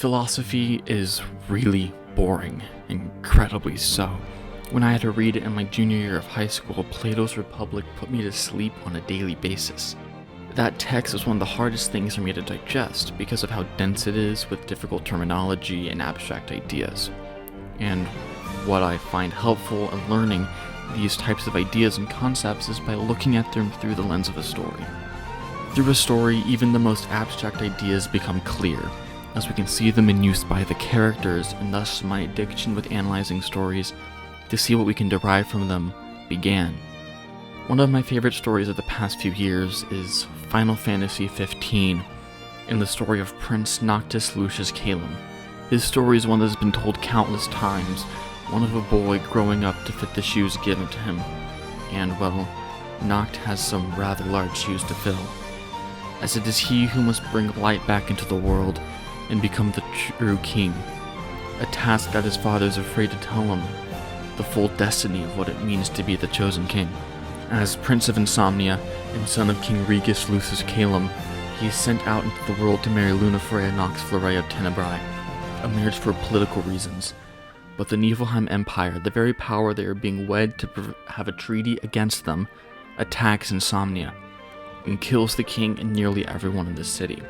Philosophy is really boring, incredibly so. When I had to read it in my junior year of high school, Plato's Republic put me to sleep on a daily basis. That text was one of the hardest things for me to digest because of how dense it is with difficult terminology and abstract ideas. And what I find helpful in learning these types of ideas and concepts is by looking at them through the lens of a story. Through a story, even the most abstract ideas become clear, as we can see them in use by the characters, and thus my addiction with analyzing stories to see what we can derive from them began. One of my favorite stories of the past few years is Final Fantasy XV, and the story of Prince Noctis Lucis Caelem. His story is one that has been told countless times, one of a boy growing up to fit the shoes given to him, and well, Noct has some rather large shoes to fill, as it is he who must bring light back into the world and become the true king, a task that his father is afraid to tell him the full destiny of what it means to be the chosen king. As Prince of Insomnia and son of King Noctis Lucis Caelem, he is sent out into the world to marry Lunafreya Nox Fleuret of Tenebrae, a marriage for political reasons. But the Niflheim Empire, the very power they are being wed to have a treaty against them, attacks Insomnia and kills the king and nearly everyone in the city.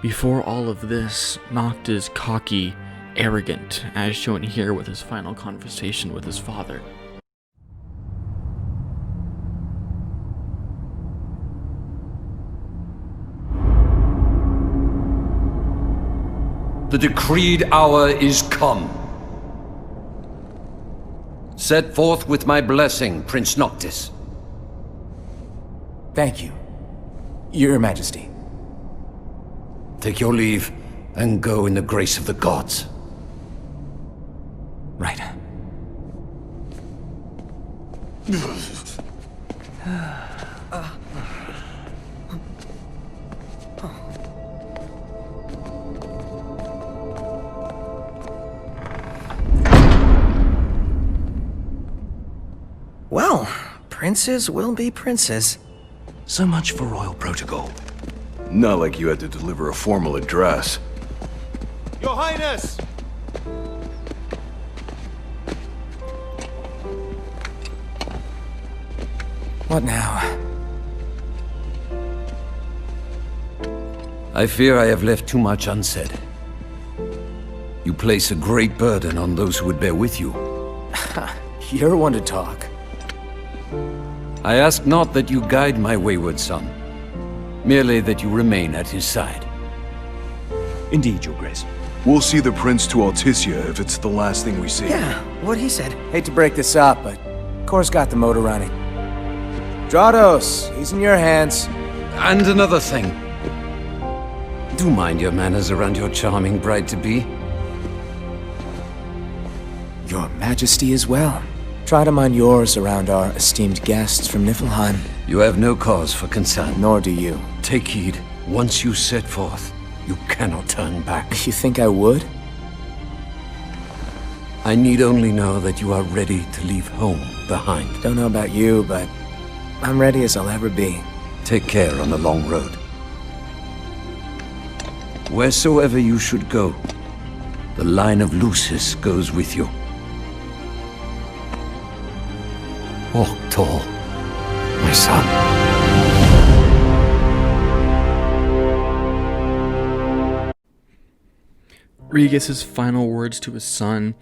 Before all of this, Noct is cocky, arrogant, as shown here with his final conversation with his father. The decreed hour is come. Set forth with my blessing, Prince Noctis. Thank you, Your Majesty. Take your leave, and go in the grace of the gods. Right. Well, princes will be princes. So much for royal protocol. Not like you had to deliver a formal address. Your Highness! What now? I fear I have left too much unsaid. You place a great burden on those who would bear with you. You're one to talk. I ask not that you guide my wayward son, merely that you remain at his side. Indeed, Your Grace. We'll see the prince to Alticia if it's the last thing we see. Yeah, what he said. Hate to break this up, but Kor's got the motor running. Stratos, he's in your hands. And another thing. Do mind your manners around your charming bride-to-be. Your Majesty as well. Try to mind yours around our esteemed guests from Niflheim. You have no cause for concern. Nor do you. Take heed. Once you set forth, you cannot turn back. You think I would? I need only know that you are ready to leave home behind. Don't know about you, but I'm ready as I'll ever be. Take care on the long road. Wheresoever you should go, the line of Lucis goes with you. Walk tall, my son. Regis's final words to his son,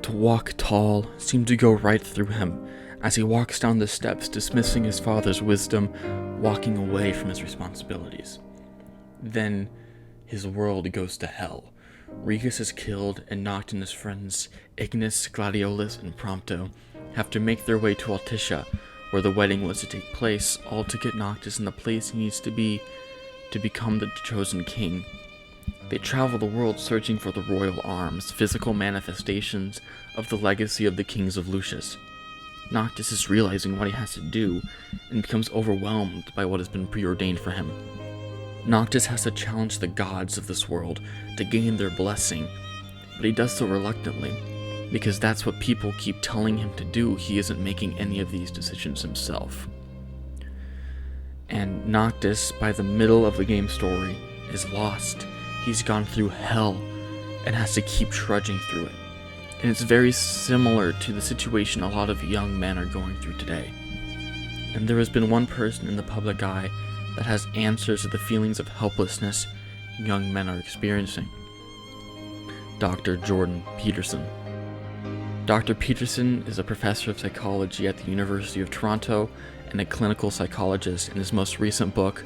to walk tall, seem to go right through him as he walks down the steps, dismissing his father's wisdom, walking away from his responsibilities. Then his world goes to hell. Regis is killed, and Noct and his friends Ignis, Gladiolus, and Prompto have to make their way to Alticia, where the wedding was to take place, all to get Noctis in the place he needs to be to become the chosen king. They travel the world searching for the royal arms, physical manifestations of the legacy of the kings of Lucis. Noctis is realizing what he has to do, and becomes overwhelmed by what has been preordained for him. Noctis has to challenge the gods of this world to gain their blessing, but he does so reluctantly, because that's what people keep telling him to do. He isn't making any of these decisions himself. And Noctis, by the middle of the game story, is lost He's gone through hell and has to keep trudging through it. And it's very similar to the situation a lot of young men are going through today. And there has been one person in the public eye that has answers to the feelings of helplessness young men are experiencing. Dr. Jordan Peterson. Dr. Peterson is a professor of psychology at the University of Toronto and a clinical psychologist. In his most recent book,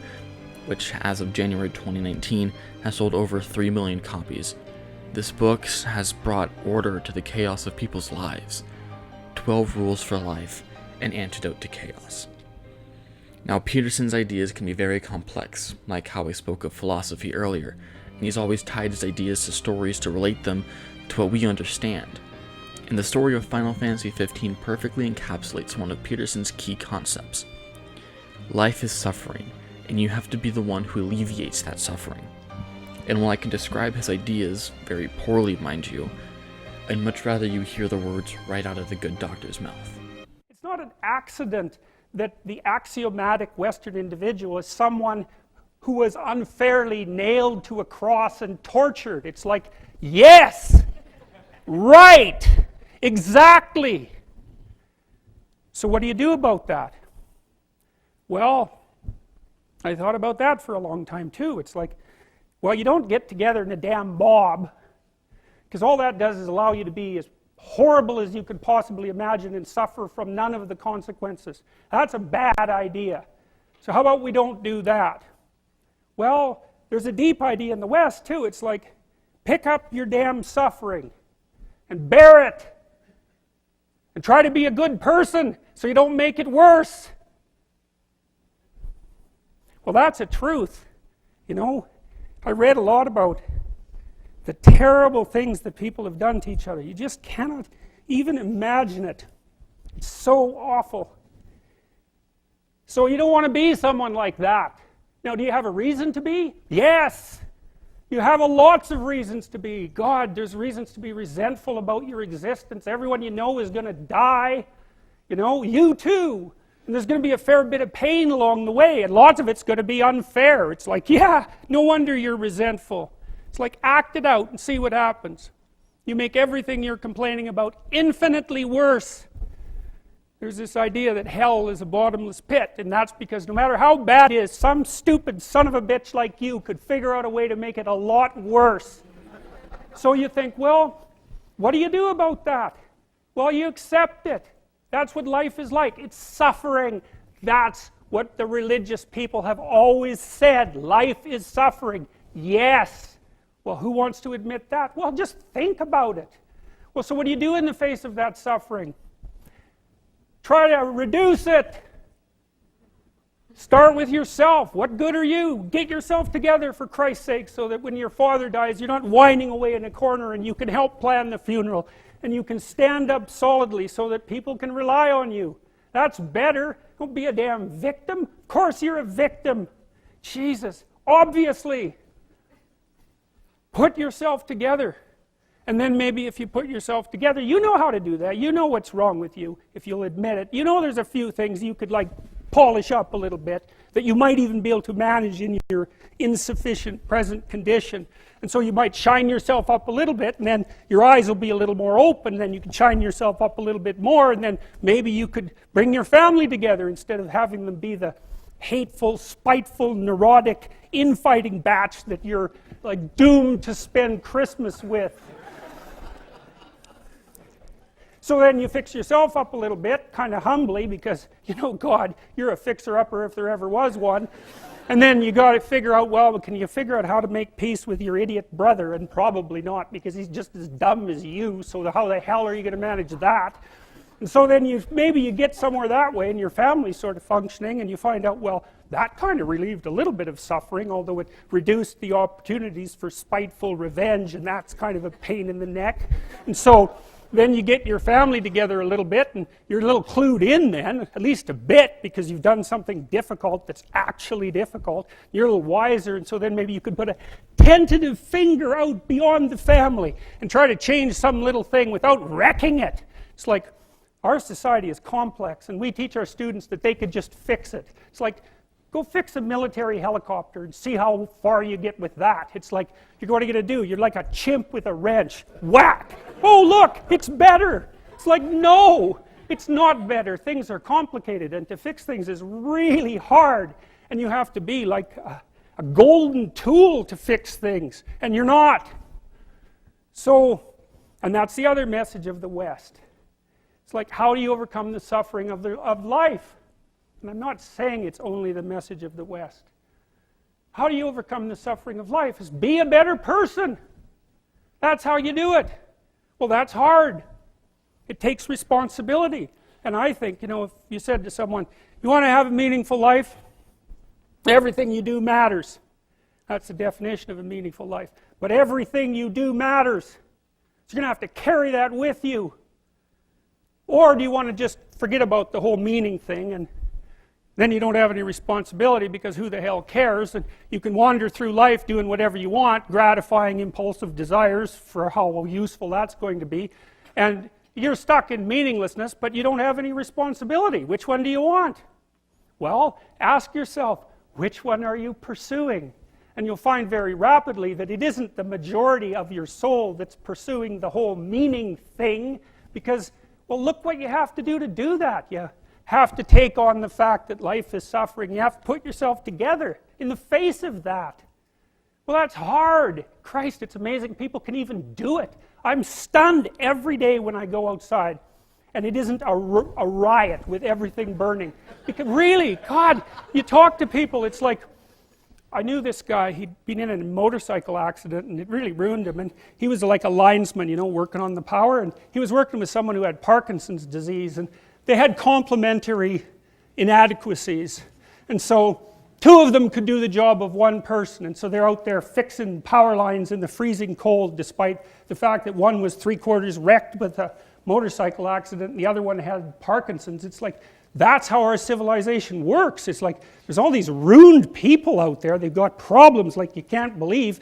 which as of January 2019 has sold over 3 million copies, this book has brought order to the chaos of people's lives. 12 Rules for Life, an Antidote to Chaos. Now, Peterson's ideas can be very complex, like how I spoke of philosophy earlier, and he's always tied his ideas to stories to relate them to what we understand. And the story of Final Fantasy XV perfectly encapsulates one of Peterson's key concepts. Life is suffering, and you have to be the one who alleviates that suffering. And while I can describe his ideas, very poorly mind you, I'd much rather you hear the words right out of the good doctor's mouth. It's not an accident that the axiomatic Western individual is someone who was unfairly nailed to a cross and tortured. It's like, yes, right, exactly. So what do you do about that? Well, I thought about that for a long time too. It's like, well, you don't get together in a damn mob, because all that does is allow you to be as horrible as you could possibly imagine and suffer from none of the consequences. That's a bad idea. So how about we don't do that? Well, there's a deep idea in the West too. It's like, pick up your damn suffering and bear it and try to be a good person so you don't make it worse. Well, that's a truth. You know, I read a lot about the terrible things that people have done to each other. You just cannot even imagine it. It's so awful. So you don't want to be someone like that. Now, do you have a reason to be? Yes. You have lots of reasons to be. God, there's reasons to be resentful about your existence. Everyone you know is going to die. You know, you too. And there's going to be a fair bit of pain along the way, and lots of it's going to be unfair. It's like, yeah, no wonder you're resentful. It's like, act it out and see what happens. You make everything you're complaining about infinitely worse. There's this idea that hell is a bottomless pit, and that's because no matter how bad it is, some stupid son of a bitch like you could figure out a way to make it a lot worse. So you think, well, what do you do about that? Well, you accept it. That's what life is like. It's suffering. That's what the religious people have always said. Life is suffering. Yes. Well, who wants to admit that? Well, just think about it. Well, so what do you do in the face of that suffering? Try to reduce it. Start with yourself. What good are you? Get yourself together, for Christ's sake, so that when your father dies, you're not whining away in a corner, and you can help plan the funeral. And you can stand up solidly so that people can rely on you. That's better. Don't be a damn victim. Of course you're a victim. Jesus, obviously. Put yourself together. And then maybe if you put yourself together, you know how to do that. You know what's wrong with you, if you'll admit it. You know there's a few things you could like polish up a little bit, that you might even be able to manage in your insufficient present condition. And so you might shine yourself up a little bit, and then your eyes will be a little more open, and then you can shine yourself up a little bit more, and then maybe you could bring your family together instead of having them be the hateful, spiteful, neurotic, infighting batch that you're like doomed to spend Christmas with. So then you fix yourself up a little bit, kind of humbly, because, you know, God, you're a fixer-upper if there ever was one. And then you got to figure out, well, can you figure out how to make peace with your idiot brother? And probably not, because he's just as dumb as you, so how the hell are you going to manage that? And so then maybe you get somewhere that way, and your family's sort of functioning, and you find out, well, that kind of relieved a little bit of suffering, although it reduced the opportunities for spiteful revenge, and that's kind of a pain in the neck. And so then you get your family together a little bit, and you're a little clued in then, at least a bit, because you've done something difficult that's actually difficult. You're a little wiser, and so then maybe you could put a tentative finger out beyond the family and try to change some little thing without wrecking it. It's like, our society is complex, and we teach our students that they could just fix it. It's like, Go fix a military helicopter and see how far you get with that. It's like, what are you going to do? You're like a chimp with a wrench. Whack! Oh, look, it's better. It's like, no, it's not better. Things are complicated, and to fix things is really hard. And you have to be like a golden tool to fix things, and you're not. So, and that's the other message of the West. It's like, how do you overcome the suffering of life? And I'm not saying it's only the message of the West. How do you overcome the suffering of life? Is be a better person. That's how you do it. Well, that's hard. It takes responsibility. And I think, you know, if you said to someone, you want to have a meaningful life? Everything you do matters. That's the definition of a meaningful life. But everything you do matters. So you're going to have to carry that with you. Or do you want to just forget about the whole meaning thing, and then you don't have any responsibility, because who the hell cares, and you can wander through life doing whatever you want, gratifying impulsive desires for how useful that's going to be, and you're stuck in meaninglessness, but you don't have any responsibility. Which one do you want? Well, ask yourself, which one are you pursuing? And you'll find very rapidly that it isn't the majority of your soul that's pursuing the whole meaning thing, because, well, look what you have to do that. You have to take on the fact that life is suffering. You have to put yourself together in the face of that. Well, that's hard. Christ, it's amazing people can even do it. I'm stunned every day when I go outside, and it isn't a riot with everything burning. Because really, God, you talk to people, it's like, I knew this guy, he'd been in a motorcycle accident, and it really ruined him, and he was like a linesman, you know, working on the power, and he was working with someone who had Parkinson's disease, and they had complementary inadequacies, and so two of them could do the job of one person, and so they're out there fixing power lines in the freezing cold, despite the fact that one was 3/4 wrecked with a motorcycle accident and the other one had Parkinson's. It's like, that's how our civilization works. It's like, there's all these ruined people out there, they've got problems like you can't believe.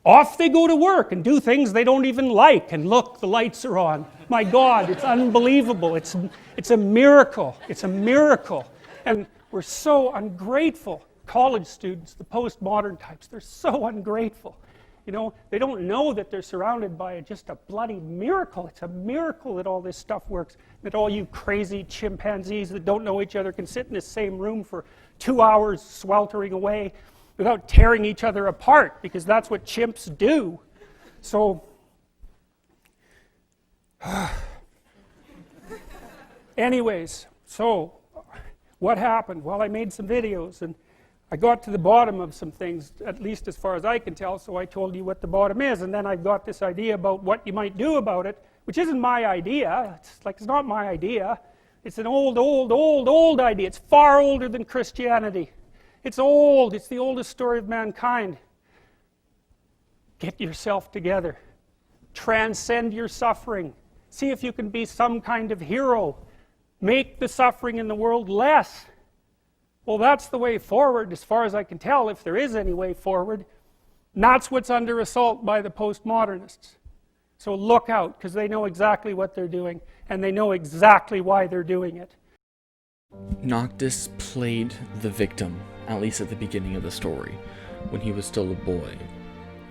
Off they go to work and do things they don't even like, and look, the lights are on. My God, it's unbelievable. It's a miracle. It's a miracle. And we're so ungrateful. College students, the postmodern types, they're so ungrateful. You know, they don't know that they're surrounded by just a bloody miracle. It's a miracle that all this stuff works, that all you crazy chimpanzees that don't know each other can sit in the same room for 2 hours sweltering away without tearing each other apart, because that's what chimps do. So, anyways, so what happened? Well, I made some videos, and I got to the bottom of some things, at least as far as I can tell, so I told you what the bottom is, and then I got this idea about what you might do about it, which isn't my idea. It's not my idea. It's an old idea. It's far older than Christianity. It's old. It's the oldest story of mankind. Get yourself together. Transcend your suffering. See if you can be some kind of hero. Make the suffering in the world less. Well, that's the way forward, as far as I can tell, if there is any way forward. And that's what's under assault by the postmodernists. So look out, because they know exactly what they're doing, and they know exactly why they're doing it. Noctis played the victim, at least at the beginning of the story, when he was still a boy.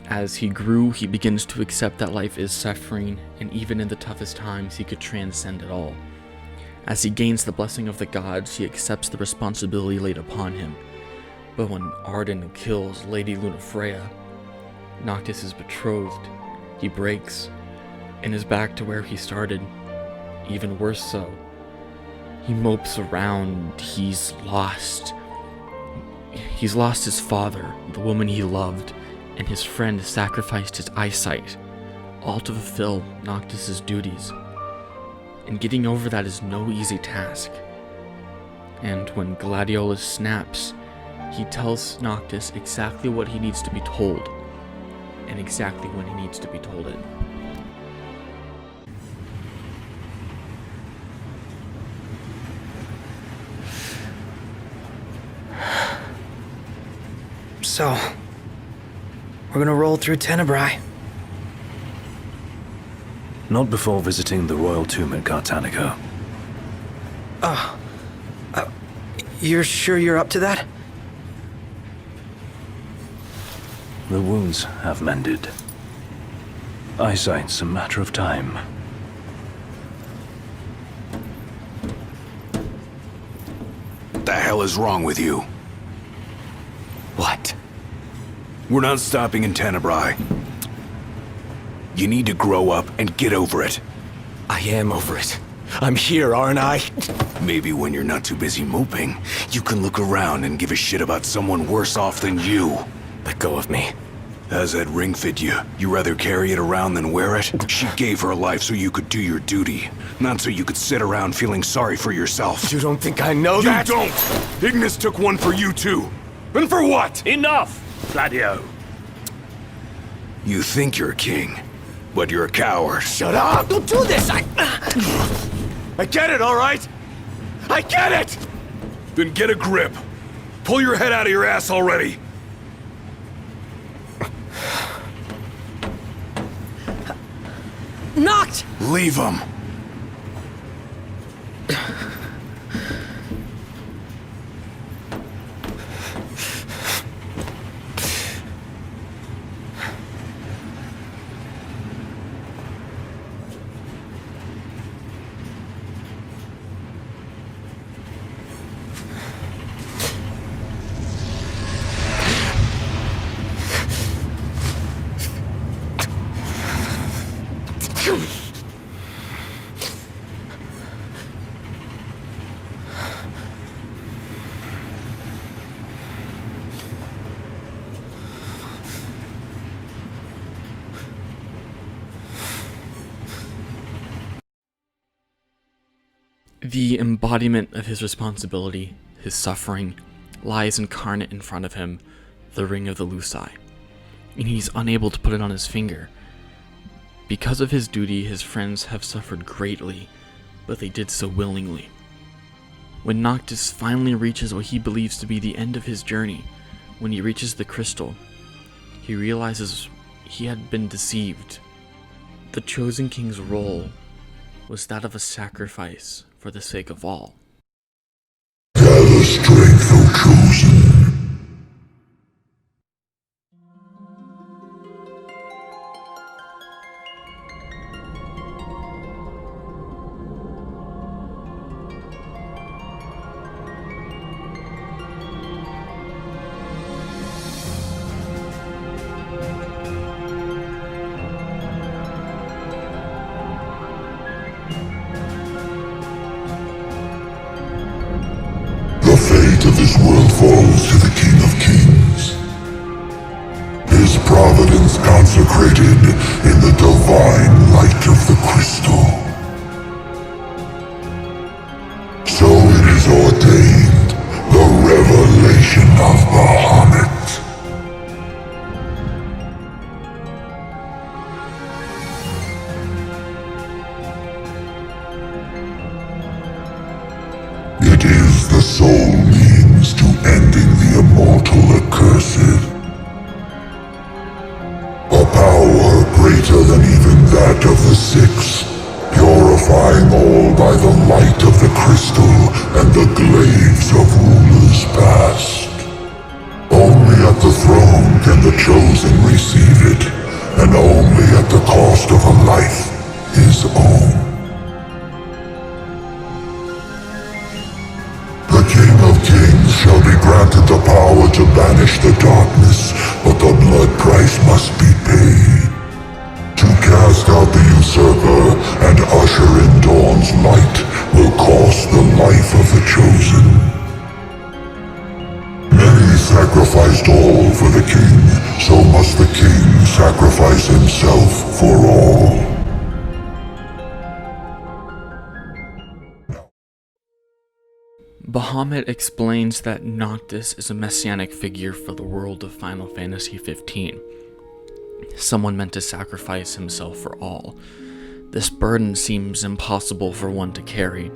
As he grew, he begins to accept that life is suffering, and even in the toughest times, he could transcend it all. As he gains the blessing of the gods, he accepts the responsibility laid upon him. But when Arden kills Lady Lunafreya, Noctis is betrothed, he breaks, and is back to where he started. Even worse so. He mopes around, he's lost. He's lost his father, the woman he loved, and his friend sacrificed his eyesight, all to fulfill Noctis's duties. And getting over that is no easy task. And when Gladiolus snaps, he tells Noctis exactly what he needs to be told, and exactly when he needs to be told it. So, we're gonna roll through Tenebrae. Not before visiting the royal tomb at Cartanico. You're sure you're up to that? The wounds have mended. Eyesight's a matter of time. What the hell is wrong with you? What? We're not stopping in Tenebrae. You need to grow up and get over it. I am over it. I'm here, aren't I? Maybe when you're not too busy moping, you can look around and give a shit about someone worse off than you. Let go of me. How's that ring fit you? You rather carry it around than wear it? She gave her life so you could do your duty, not so you could sit around feeling sorry for yourself. You don't think I know that? You don't! Ignis took one for you too. And for what? Enough, Gladio! You think you're a king, but you're a coward. Shut up! Don't do this! I get it, all right? I get it! Then get a grip. Pull your head out of your ass already. Knocked! Leave him. The embodiment of his responsibility, his suffering, lies incarnate in front of him, the Ring of the Luci, and he's unable to put it on his finger. Because of his duty, his friends have suffered greatly, but they did so willingly. When Noctis finally reaches what he believes to be the end of his journey, when he reaches the crystal, he realizes he had been deceived. The Chosen King's role was that of a sacrifice for the sake of all. Gather strength, O Chosen. The fate of this world falls to the King of Kings. His providence consecrated in the divine light of the crystal. So it is ordained, the revelation of Bahamut. It is the sole means to ending the immortal accursed. A power greater than even that of the Six, purifying all by the light of the crystal and the glaives of rulers past. Only at the throne can the Chosen receive it, and only at the cost of a life his own. The King of Kings shall be granted the power to banish the darkness, but the blood price must be paid. To cast out the usurper and usher in dawn's light will cost the life of the Chosen. Many sacrificed all for the King, so must the King sacrifice himself for all. Bahamut explains that Noctis is a messianic figure for the world of Final Fantasy XV, someone meant to sacrifice himself for all. This burden seems impossible for one to carry,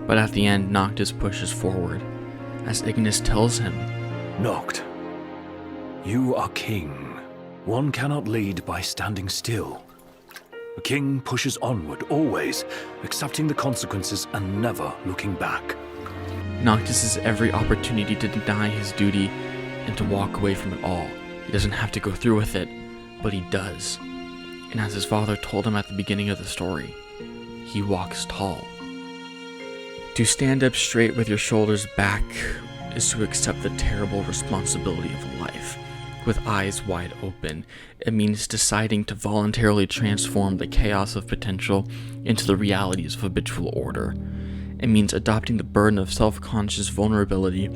but at the end Noctis pushes forward, as Ignis tells him, Noct, you are king. One cannot lead by standing still. A king pushes onward, always, accepting the consequences and never looking back. Noctis has every opportunity to deny his duty and to walk away from it all, He doesn't have to go through with it, but he does. And as his father told him at the beginning of the story, he walks tall. To stand up straight with your shoulders back is to accept the terrible responsibility of life. With eyes wide open, it means deciding to voluntarily transform the chaos of potential into the realities of habitual order. It means adopting the burden of self-conscious vulnerability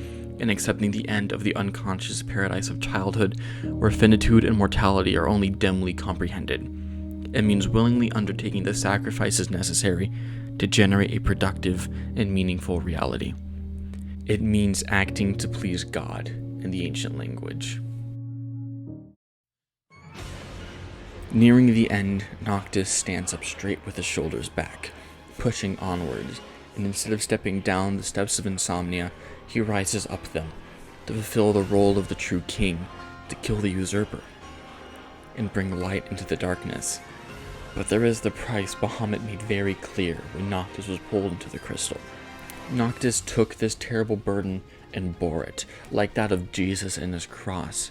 and accepting the end of the unconscious paradise of childhood, where finitude and mortality are only dimly comprehended. It means willingly undertaking the sacrifices necessary to generate a productive and meaningful reality. It means acting to please God in the ancient language. Nearing the end, Noctis stands up straight with his shoulders back, pushing onwards, and instead of stepping down the steps of insomnia, he rises up them, to fulfill the role of the true king, to kill the usurper, and bring light into the darkness. But there is the price Bahamut made very clear when Noctis was pulled into the crystal. Noctis took this terrible burden and bore it, like that of Jesus and his cross.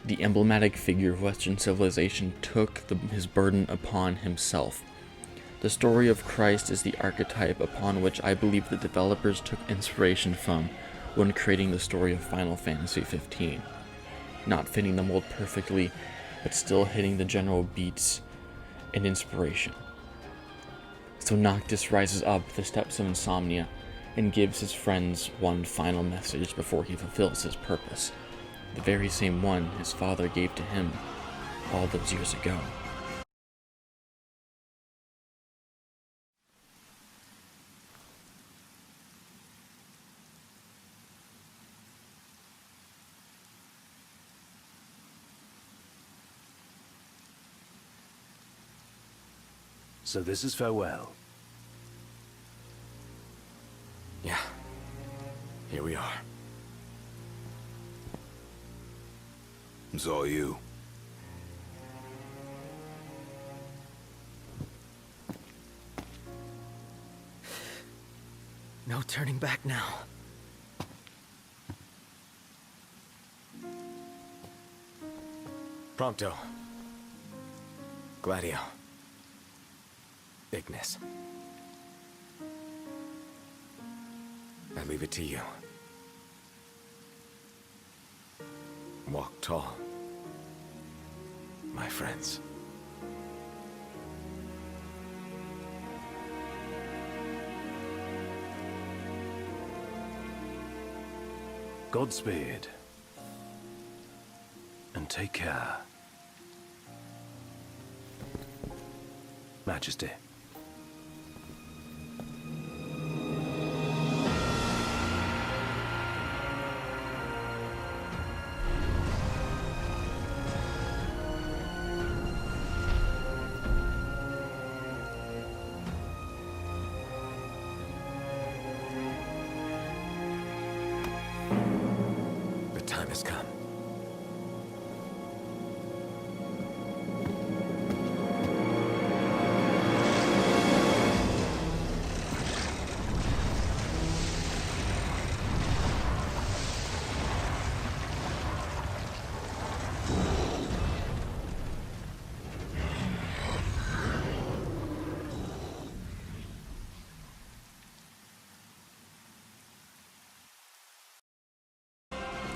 The emblematic figure of Western civilization took his burden upon himself. The story of Christ is the archetype upon which I believe the developers took inspiration from when creating the story of Final Fantasy XV. Not fitting the mold perfectly, but still hitting the general beats and inspiration. So Noctis rises up the steps of insomnia and gives his friends one final message before he fulfills his purpose. The very same one his father gave to him all those years ago. So this is farewell. Yeah. Here we are. It's all you. No turning back now. Prompto. Gladio. Ignis. I leave it to you. Walk tall, my friends. Godspeed. And take care. Majesty. The time has come.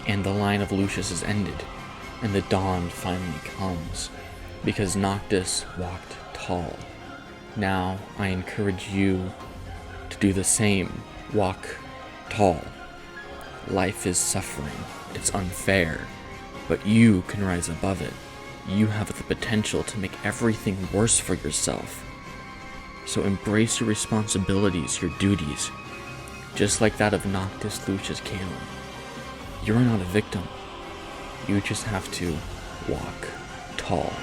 And the line of Lucius is ended, and the dawn finally comes, because Noctis walked tall. Now I encourage you to do the same. Walk tall. Life is suffering. It's unfair, but you can rise above it. You have the potential to make everything worse for yourself. So embrace your responsibilities, your duties, just like that of Noctis Lucis Caelem. You're not a victim. You just have to walk tall.